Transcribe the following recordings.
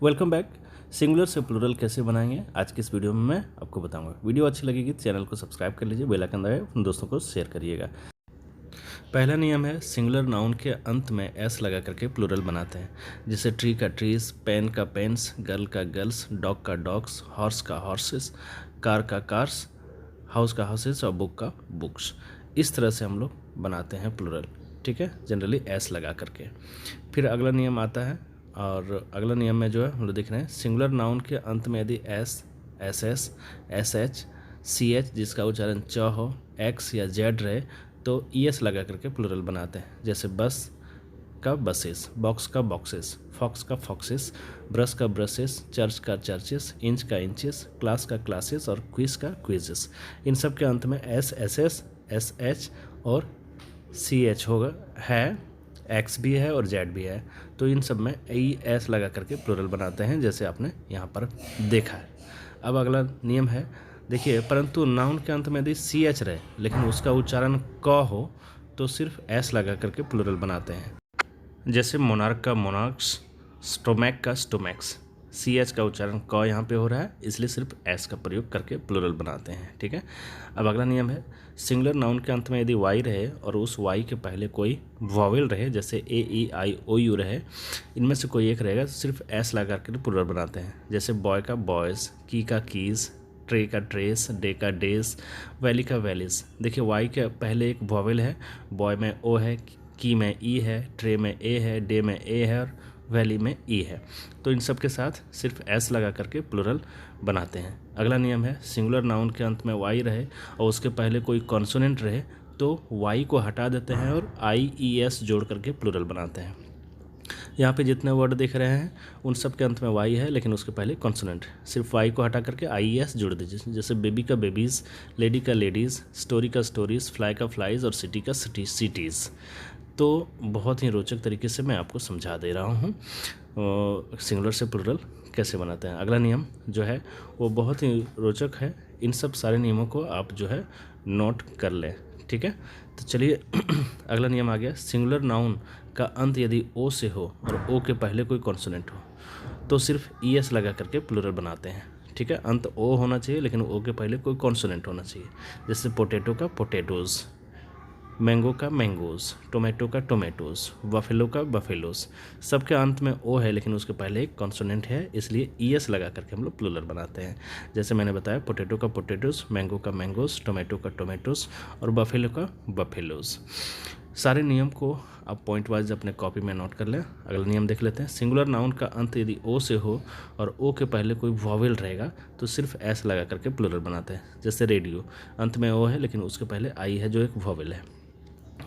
Welcome back. Singular से plural कैसे बनाएंगे आज की इस वीडियो में मैं आपको बताऊंगा। वीडियो अच्छी लगेगी तो चैनल को सब्सक्राइब कर लीजिए, बेल आइकन दबाइए, अपने दोस्तों को शेयर करिएगा। पहला नियम है सिंगुलर नाउन के अंत में एस लगा करके प्लूरल बनाते हैं। जैसे ट्री का ट्रीज, पेन का पेन्स, गर्ल का गर्ल्स, डॉग का डॉग्स, हॉर्स का हॉर्सेस, कार का कार्स, हाउस का हाउसेस और बुक का बुक्स। इस तरह से हम लोग बनाते हैं प्लूरल, ठीक है, जनरली एस लगा करके। फिर अगला नियम आता है और अगला नियम में जो है हम लोग देख रहे हैं सिंगुलर नाउन के अंत में यदि S, S S, S H, C H जिसका उच्चारण च हो, एक्स या जेड रहे तो ई एस लगा करके प्लूरल बनाते हैं। जैसे बस का बसेस, बॉक्स का बॉक्सेस, फॉक्स का फॉक्सेस, ब्रश का ब्रशेस, चर्च का चर्चेस, इंच का इंचेस, क्लास का क्लासेस और क्विज का क्विजेस। इन सब के अंत में S, S S, S H और सी एच होगा, है, एक्स भी है और जेड भी है। तो इन सब में ई एस लगा करके प्लूरल बनाते हैं, जैसे आपने यहाँ पर देखा है। अब अगला नियम है, देखिए, परंतु नाउन के अंत में यदि सी एच रहे लेकिन उसका उच्चारण क हो तो सिर्फ एस लगा करके प्लूरल बनाते हैं। जैसे मोनार्क का मोनार्क्स, स्टोमैक का स्टोमैक्स। सी एच का उच्चारण क यहाँ पे हो रहा है, इसलिए सिर्फ एस का प्रयोग करके प्लूरल बनाते हैं, ठीक है। अब अगला नियम है सिंगुलर नाउन के अंत में यदि वाई रहे और उस वाई के पहले कोई वॉवेल रहे, जैसे ए ई आई ओ यू रहे, इनमें से कोई एक रहेगा तो सिर्फ एस लगा करके प्लूरल बनाते हैं। जैसे बॉय का बॉयज़, की का कीज़, ट्रे का ट्रेस, डे का डेज, वैली का वैलीज। देखिए वाई के पहले एक वॉवेल है, बॉय में ओ है, की में ई है, ट्रे में ए है, डे में ए है और वैली में ई है। तो इन सब के साथ सिर्फ एस लगा करके प्लूरल बनाते हैं। अगला नियम है सिंगुलर नाउन के अंत में वाई रहे और उसके पहले कोई कॉन्सोनेंट रहे तो वाई को हटा देते हैं और आई ई एस जोड़ करके प्लूरल बनाते हैं। यहाँ पे जितने वर्ड देख रहे हैं उन सब के अंत में वाई है लेकिन उसके पहले कॉन्सोनेंट, सिर्फ वाई को हटा करके आई एस जोड़ दीजिए। जैसे बेबी का बेबीज़, लेडी का लेडीज़, स्टोरी का स्टोरीज़, फ्लाई का फ्लाइज और सिटी का सिटीज़। तो बहुत ही रोचक तरीके से मैं आपको समझा दे रहा हूँ सिंगुलर से प्लूरल कैसे बनाते हैं। अगला नियम जो है वो बहुत ही रोचक है, इन सब सारे नियमों को आप जो है नोट कर लें, ठीक है। तो चलिए अगला नियम आ गया, सिंगुलर नाउन का अंत यदि ओ से हो और ओ के पहले कोई कॉन्सोनेंट हो तो सिर्फ ई एस लगा करके प्लूरल बनाते हैं, ठीक है। अंत ओ होना चाहिए लेकिन ओ के पहले कोई कॉन्सोनेंट होना चाहिए। जैसे पोटैटो का पोटैटोज़, मैंगो का मैंगोज़, टोमेटो का टोमेटोज़, बफेलो का बफेलोज़। सबके अंत में ओ है लेकिन उसके पहले एक कॉन्सोनेंट है, इसलिए ई एस लगा करके हम लोग प्लूरल बनाते हैं। जैसे मैंने बताया पोटैटो का पोटैटोज़, मैंगो का मैंगोज़, टोमेटो का टोमेटोज़ और बफेलो का बफेलोज़। सारे नियम को आप पॉइंट वाइज अपने कॉपी में नोट कर लें। अगला नियम देख लेते हैं, सिंगुलर नाउन का अंत यदि ओ से हो और ओ के पहले कोई वॉवेल रहेगा तो सिर्फ एस लगा करके प्लूरल बनाते हैं। जैसे रेडियो, अंत में ओ है लेकिन उसके पहले आई है जो एक वॉवेल है।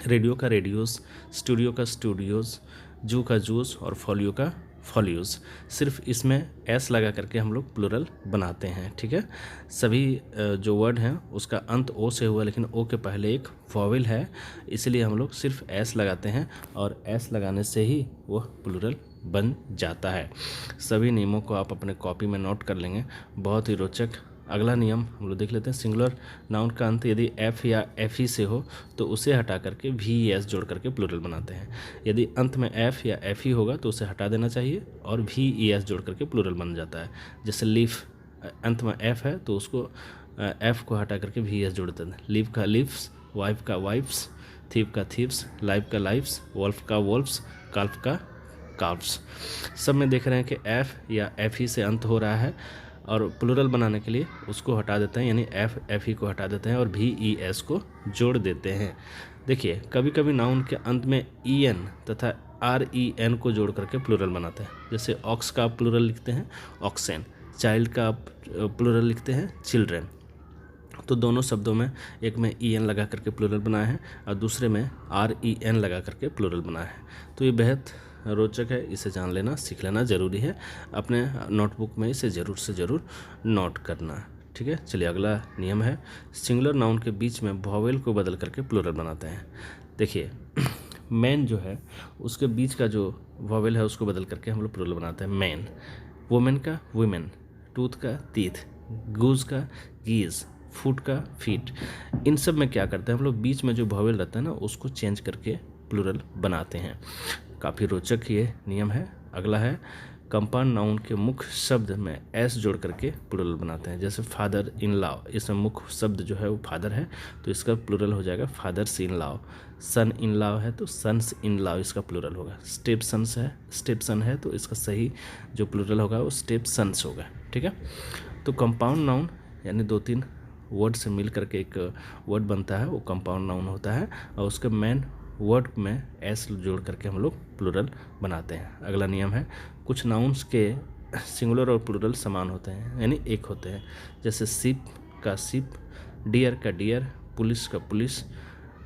रेडियो का रेडियोस, स्टूडियो का स्टूडियोज़, जू का जूस और फॉलियो का फॉलियोज़। सिर्फ इसमें एस लगा करके हम लोग प्लूरल बनाते हैं, ठीक है। सभी जो वर्ड हैं उसका अंत ओ से हुआ लेकिन ओ के पहले एक वॉवेल है, इसलिए हम लोग सिर्फ एस लगाते हैं और एस लगाने से ही वह प्लूरल बन जाता है। सभी नियमों को आप अपने कॉपी में नोट कर लेंगे, बहुत ही रोचक। अगला नियम हम लोग देख लेते हैं, सिंगुलर नाउन का अंत यदि एफ या एफ ई से हो तो उसे हटा करके वी ई एस जोड़ करके प्लूरल बनाते हैं। यदि अंत में एफ या एफ ई होगा तो उसे हटा देना चाहिए और वी ई एस जोड़ करके प्लूरल बन जाता है। जैसे लीफ, अंत में एफ है तो उसको एफ को हटा करके वी एस जोड़ देते हैं। लीव का लीव्स, वाइफ का वाइफ्स, थीव का थीव्स, लाइफ का लाइफ्स, वॉल्फ का वॉल्फ्स, काल्फ का काल्फ्स। सब में देख रहे हैं कि एफ या एफ ई से अंत हो रहा है और प्लूरल बनाने के लिए उसको हटा देते हैं, यानी एफ एफ ई को हटा देते हैं और भी ई एस को जोड़ देते हैं। देखिए कभी कभी नाउन के अंत में ई एन तथा आर ई एन को जोड़ करके प्लूरल बनाते हैं। जैसे ऑक्स का प्लूरल लिखते हैं ऑक्सेन, चाइल्ड का प्लूरल लिखते हैं चिल्ड्रेन। तो दोनों शब्दों में एक में ई एन लगा करके प्लूरल बनाया है और दूसरे में आर ई एन लगा करके प्लूरल बनाया है। तो ये बेहद रोचक है, इसे जान लेना, सीख लेना ज़रूरी है। अपने नोटबुक में इसे ज़रूर से ज़रूर नोट करना, ठीक है। चलिए अगला नियम है, सिंगुलर नाउन के बीच में वॉवेल को बदल करके प्लूरल बनाते हैं। देखिए मैन जो है उसके बीच का जो वॉवेल है उसको बदल करके हम लोग प्लूरल बनाते हैं मैन। वुमेन का वुमेन, टूथ का टीथ, गूज का गीज, फुट का फीट। इन सब में क्या करते हैं हम लोग, बीच में जो वॉवेल रहता है ना उसको चेंज करके प्लूरल बनाते हैं। काफ़ी रोचक ये नियम है। अगला है कंपाउंड नाउन के मुख्य शब्द में एस जोड़ करके प्लूरल बनाते हैं। जैसे फादर इन लॉ, इसमें मुख्य शब्द जो है वो फादर है तो इसका प्लूरल हो जाएगा fathers in law. Son in law है तो सन्स इन लॉ इसका प्लूरल होगा। स्टेप सन है तो इसका सही जो प्लूरल होगा वो स्टेप सन्स होगा। ठीक है, तो कंपाउंड नाउन यानी 2-3 वर्ड से मिल करके एक वर्ड बनता है, वो कंपाउंड नाउन होता है और उसके मेन वर्ड में एस जोड़ करके हम लोग प्लूरल बनाते हैं। अगला नियम है, कुछ नाउन्स के सिंगुलर और प्लूरल समान होते हैं यानी एक होते हैं। जैसे शिप का शिप, डियर का डियर, पुलिस का पुलिस,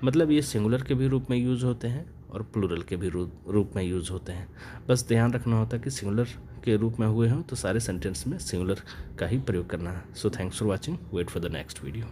मतलब ये सिंगुलर के भी रूप में यूज़ होते हैं और प्लूरल के भी रूप में यूज़ होते हैं। बस ध्यान रखना होता है कि सिंगुलर के रूप में हुए हों तो सारे सेंटेंस में सिंगुलर का ही प्रयोग करना है। So thanks for watching, wait for the next video.